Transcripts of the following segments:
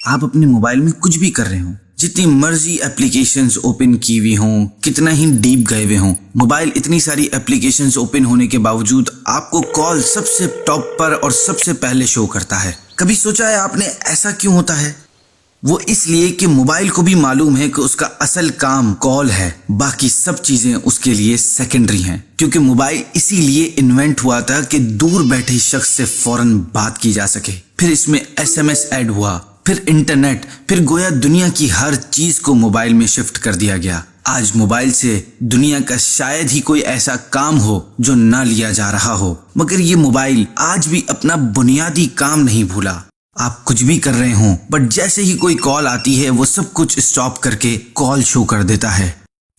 آپ اپنے موبائل میں کچھ بھی کر رہے ہوں، جتنی مرضی اپلیکیشنز اوپن کی ہوئی ہوں، کتنا ہی ڈیپ گئے ہوئے ہوں، موبائل اتنی ساری اپلیکیشنز اوپن ہونے کے باوجود آپ کو کال سب سے ٹاپ پر اور سب سے پہلے شو کرتا ہے۔ کبھی سوچا ہے آپ نے ایسا کیوں ہوتا ہے؟ وہ اس لیے کہ موبائل کو بھی معلوم ہے کہ اس کا اصل کام کال ہے، باقی سب چیزیں اس کے لیے سیکنڈری ہیں، کیونکہ موبائل اسی لیے انوینٹ ہوا تھا کہ دور بیٹھے شخص سے فوراً بات کی جا سکے۔ پھر اس میں SMS ایڈ ہوا، پھر انٹرنیٹ، پھر گویا دنیا کی ہر چیز کو موبائل میں شفٹ کر دیا گیا۔ آج موبائل سے دنیا کا شاید ہی کوئی ایسا کام ہو جو نہ لیا جا رہا ہو، مگر یہ موبائل آج بھی اپنا بنیادی کام نہیں بھولا۔ آپ کچھ بھی کر رہے ہوں، بٹ جیسے ہی کوئی کال آتی ہے وہ سب کچھ اسٹاپ کر کے کال شو کر دیتا ہے۔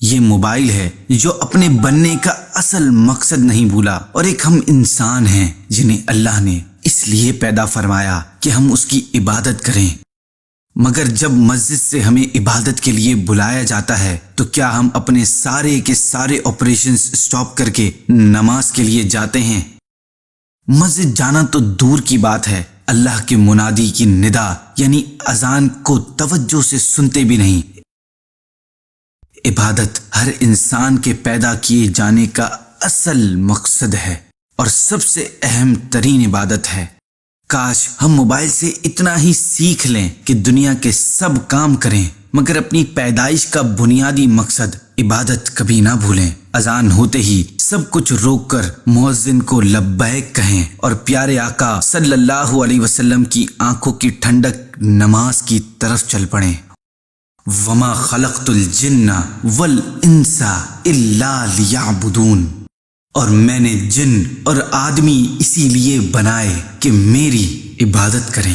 یہ موبائل ہے جو اپنے بننے کا اصل مقصد نہیں بھولا، اور ایک ہم انسان ہیں جنہیں اللہ نے اس لیے پیدا فرمایا کہ ہم اس کی عبادت کریں۔ مگر جب مسجد سے ہمیں عبادت کے لیے بلایا جاتا ہے تو کیا ہم اپنے سارے کے سارے آپریشنز اسٹاپ کر کے نماز کے لیے جاتے ہیں؟ مسجد جانا تو دور کی بات ہے، اللہ کے منادی کی ندا یعنی اذان کو توجہ سے سنتے بھی نہیں۔ عبادت ہر انسان کے پیدا کیے جانے کا اصل مقصد ہے اور سب سے اہم ترین عبادت ہے۔ کاش ہم موبائل سے اتنا ہی سیکھ لیں کہ دنیا کے سب کام کریں، مگر اپنی پیدائش کا بنیادی مقصد عبادت کبھی نہ بھولیں۔ اذان ہوتے ہی سب کچھ روک کر مؤذن کو لبیک کہیں اور پیارے آقا صلی اللہ علیہ وسلم کی آنکھوں کی ٹھنڈک نماز کی طرف چل پڑیں۔ وما خلقت الجن والانس الا لیعبدون، اور میں نے جن اور آدمی اسی لیے بنائے کہ میری عبادت کریں۔